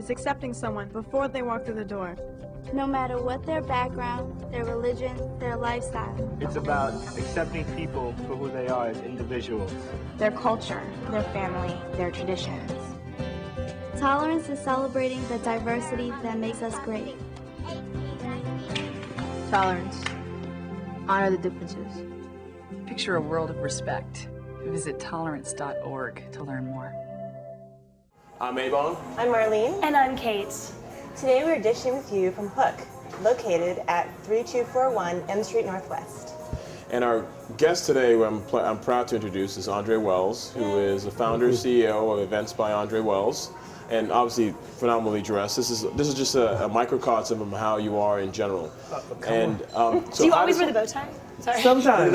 is accepting someone before they walk through the door. No matter what their background, their religion, their lifestyle. It's about accepting people for who they are as individuals. Their culture, their family, their traditions. Tolerance is celebrating the diversity that makes us great. Tolerance. Honor the differences. Picture a world of respect. Visit tolerance.org to learn more. I'm Abon. I'm Marlene. And I'm Kate. Today we're dishing with you from Hook, located at 3241 M Street Northwest. And our guest today, who I'm proud to introduce, is Andre Wells, who is the founder and CEO of Events by Andre Wells, and obviously phenomenally dressed. This is just a microcosm of how you are in general. Do you always wear the bow tie? Sorry. Sometimes.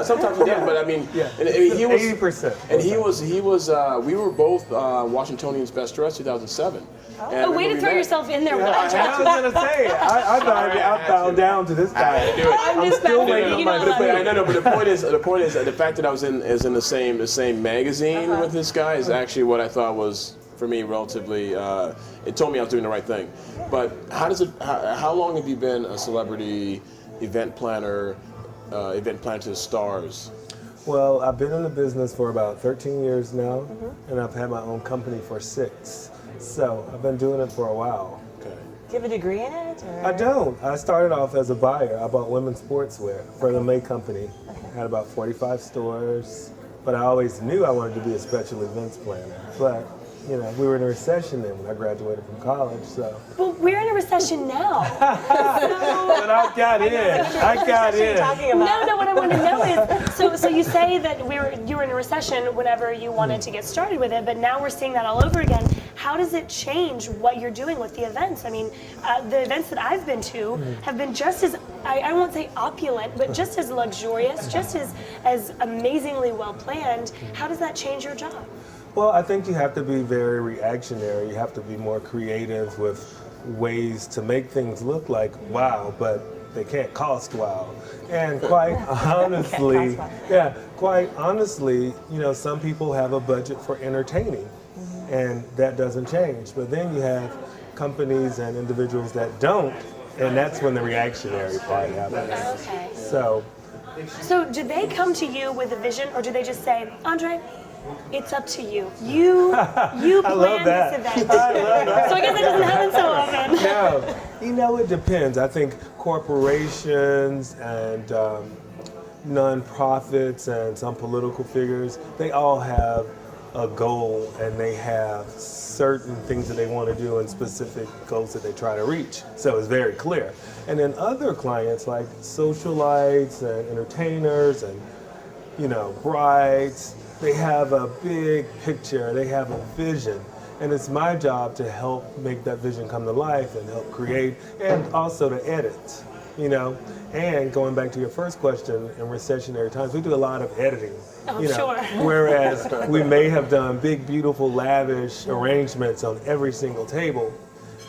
Sometimes you did, but I mean, yeah. And he was 80%. And he was. We were both Washingtonians Best Dressed 2007. Oh, way to throw yourself in there. I was gonna say, I bowed down to this guy. I'm still waiting on my. But the point is, the fact that I was in the same magazine with this guy is actually what I thought was, for me, relatively. It told me I was doing the right thing. But how long have you been a celebrity event planner to the stars? Well, I've been in the business for about 13 years now, and I've had my own company for 6. So I've been doing it for a while. Okay. Do you have a degree in it? Or? I don't. I started off as a buyer. I bought women's sportswear for the May Company. I had about 45 stores, but I always knew I wanted to be a special events planner. But you know, we were in a recession then when I graduated from college, so. Well, we're in a recession now. But I got in. I got in. No, what I want to know is, so you say that you were in a recession whenever you wanted to get started with it, but now we're seeing that all over again. How does it change what you're doing with the events? I mean, the events that I've been to have been just as, I won't say opulent, but just as luxurious, just as amazingly well planned. How does that change your job? Well, I think you have to be very reactionary. You have to be more creative with ways to make things look like wow, but they can't cost wow. And quite honestly, you know, some people have a budget for entertaining, and that doesn't change. But then you have companies and individuals that don't, and that's when the reactionary part happens. Okay. So do they come to you with a vision, or do they just say, Andre, it's up to you. You plan this event. I love that. So I guess that doesn't happen so often. No, you know, it depends. I think corporations and nonprofits and some political figures, they all have a goal and they have certain things that they want to do and specific goals that they try to reach. So it's very clear. And then other clients like socialites and entertainers and, you know, brides, they have a big picture, they have a vision, and it's my job to help make that vision come to life and help create, and also to edit, you know. And going back to your first question, in recessionary times, we do a lot of editing. I'm sure. Whereas we may have done big, beautiful, lavish arrangements on every single table.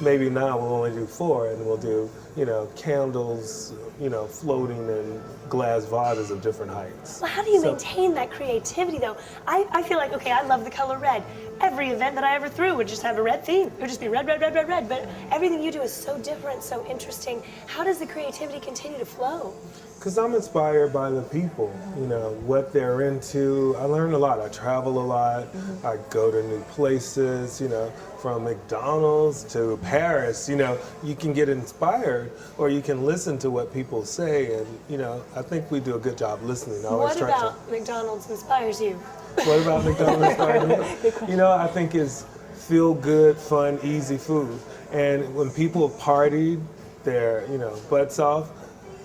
Maybe now we'll only do 4, and we'll do, you know, candles, you know, floating in glass vases of different heights. Well, how do you maintain that creativity, though? I feel like, okay, I love the color red. Every event that I ever threw would just have a red theme. It would just be red, red, red, red, red. But everything you do is so different, so interesting. How does the creativity continue to flow? Because I'm inspired by the people, you know, what they're into. I learn a lot. I travel a lot. I go to new places, you know, from McDonald's to Paris. You know, you can get inspired or you can listen to what people say. And, you know, I think we do a good job listening. What about McDonald's inspires you? What about McDonald's inspires me? You know, I think it's feel good, fun, easy food. And when people have partied their, you know, butts off,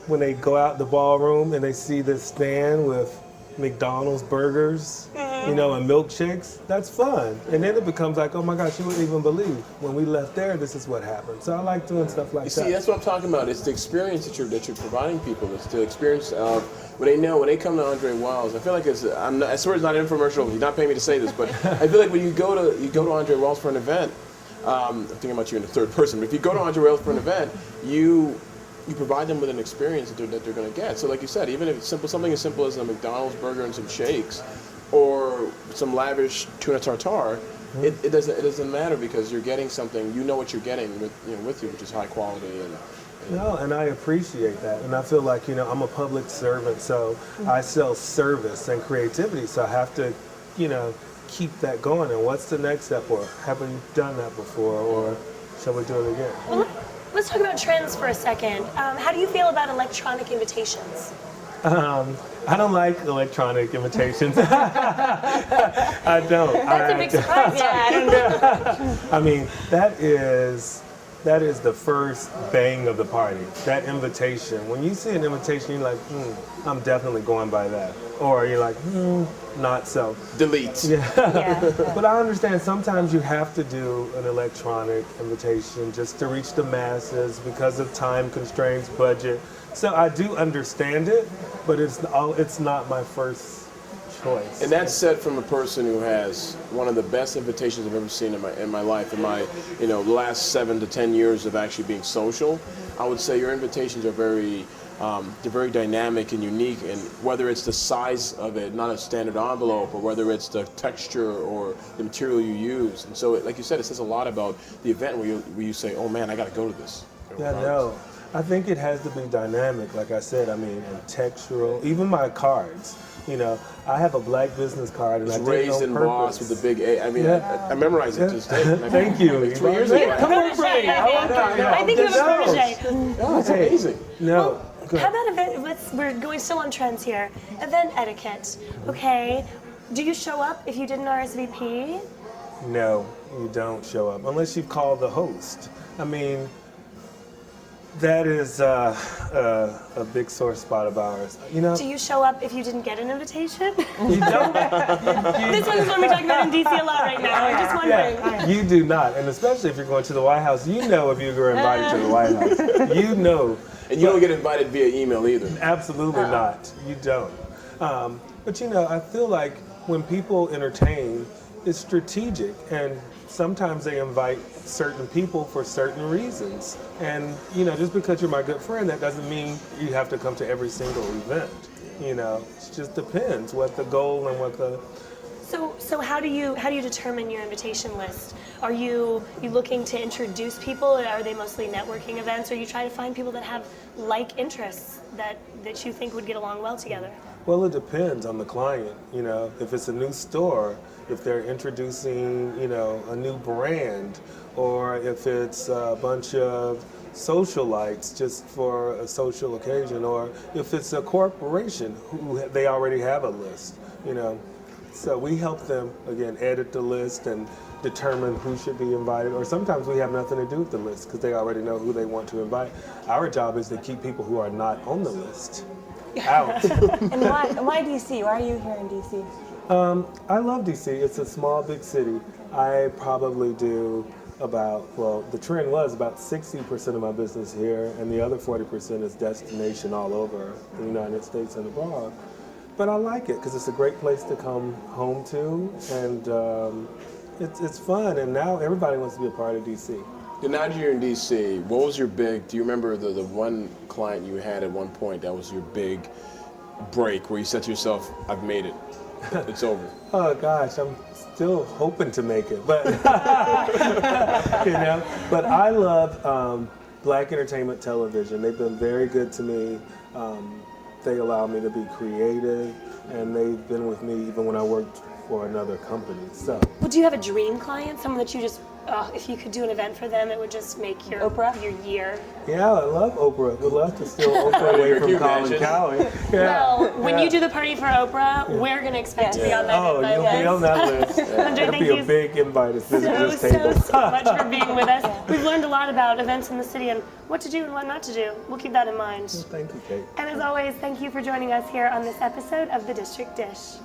when they go out the ballroom and they see this stand with McDonald's burgers, you know, and milkshakes, that's fun. And then it becomes like, oh my gosh, you wouldn't even believe. When we left there, this is what happened. So I like doing stuff like that. See, that's what I'm talking about. It's the experience that you're providing people. It's the experience of when they come to Andre Wells. I feel like I swear it's not an infomercial. He's not paying me to say this, but I feel like when you go to Andre Wells for an event, I'm thinking about you in the third person, but if you go to Andre Wells for an event, you provide them with an experience that they're going to get. So like you said, even if it's something as simple as a McDonald's burger and some shakes, or some lavish tuna tartare, it doesn't matter because you're getting something. You know what you're getting with you, which is high quality and. No, and I appreciate that. And I feel like, I'm a public servant, so I sell service and creativity, so I have to, keep that going. And what's the next step? Or have we done that before? Or shall we do it again? Well, let's talk about trends for a second. How do you feel about electronic invitations? I don't like electronic invitations. I don't. That's a big surprise. Yeah, I don't know. I mean, that is the first bang of the party. That invitation. When you see an invitation, you're like, I'm definitely going by that. Or you're like, not so. Delete. Yeah. But I understand sometimes you have to do an electronic invitation just to reach the masses because of time constraints, budget. So I do understand it, but it's not my first choice. And that's said from a person who has one of the best invitations I've ever seen in my life, in my last 7 to 10 years of actually being social. I would say your invitations are they're very dynamic and unique, and whether it's the size of it, not a standard envelope, or whether it's the texture or the material you use. And so, like you said, it says a lot about the event where you say, oh man, I got to go to this. Yeah, no. I think it has to be dynamic, like I said, and textural. Even my cards, I have a black business card, and it's I did it raised on in purpose. boss with the big A. I mean, I memorized it to this day. Thank you. Like 3 years ago. Come on, Frank. I think you have a protege. Oh, it's amazing. No. How about event? We're going still on trends here. Event etiquette. Okay. Do you show up if you didn't RSVP? No, you don't show up unless you call the host. I mean, that is a big sore spot of ours. Do you show up if you didn't get an invitation? You don't. This one's what we're talking about in DC a lot right now. I'm just wondering. Yeah, you do not, and especially if you're going to the White House, if you were invited to the White House, And you don't get invited via email either. Absolutely not. You don't. But I feel like when people entertain, it's strategic, and sometimes they invite certain people for certain reasons. And just because you're my good friend, that doesn't mean you have to come to every single event. It just depends what the goal and what the. So how do you determine your invitation list? Are you looking to introduce people? Are they mostly networking events? Or you try to find people that have like interests that you think would get along well together? Well, it depends on the client. If it's a new store, if they're introducing, a new brand, or if it's a bunch of socialites just for a social occasion, or if it's a corporation who they already have a list, So we help them, again, edit the list and determine who should be invited, or sometimes we have nothing to do with the list because they already know who they want to invite. Our job is to keep people who are not on the list out. And why DC? Why are you here in DC? I love DC. It's a small, big city. I probably do the trend was about 60% of my business here, and the other 40% is destination all over the United States and abroad. But I like it because it's a great place to come home to, and it's fun. And now everybody wants to be a part of DC. And now that you're in DC, what was your big? Do you remember the one client you had at one point that was your big break, where you said to yourself, "I've made it. It's over." Oh gosh, I'm still hoping to make it, but But I love Black Entertainment Television. They've been very good to me. They allow me to be creative, and they've been with me even when I worked for another company. So. Well, do you have a dream client? Someone that you just, if you could do an event for them, it would just make your year. Yeah, I love Oprah. Would love to steal Oprah away from Colin Cowherd. Yeah. Well, when you do the party for Oprah, we're going to expect to be on that invite you'll list. be on that list. It'll be a big invite to visit this table. So much for being with us. We've learned a lot about events in the city and what to do and what not to do. We'll keep that in mind. Thank you, Kate. And as always, thank you for joining us here on this episode of The District Dish.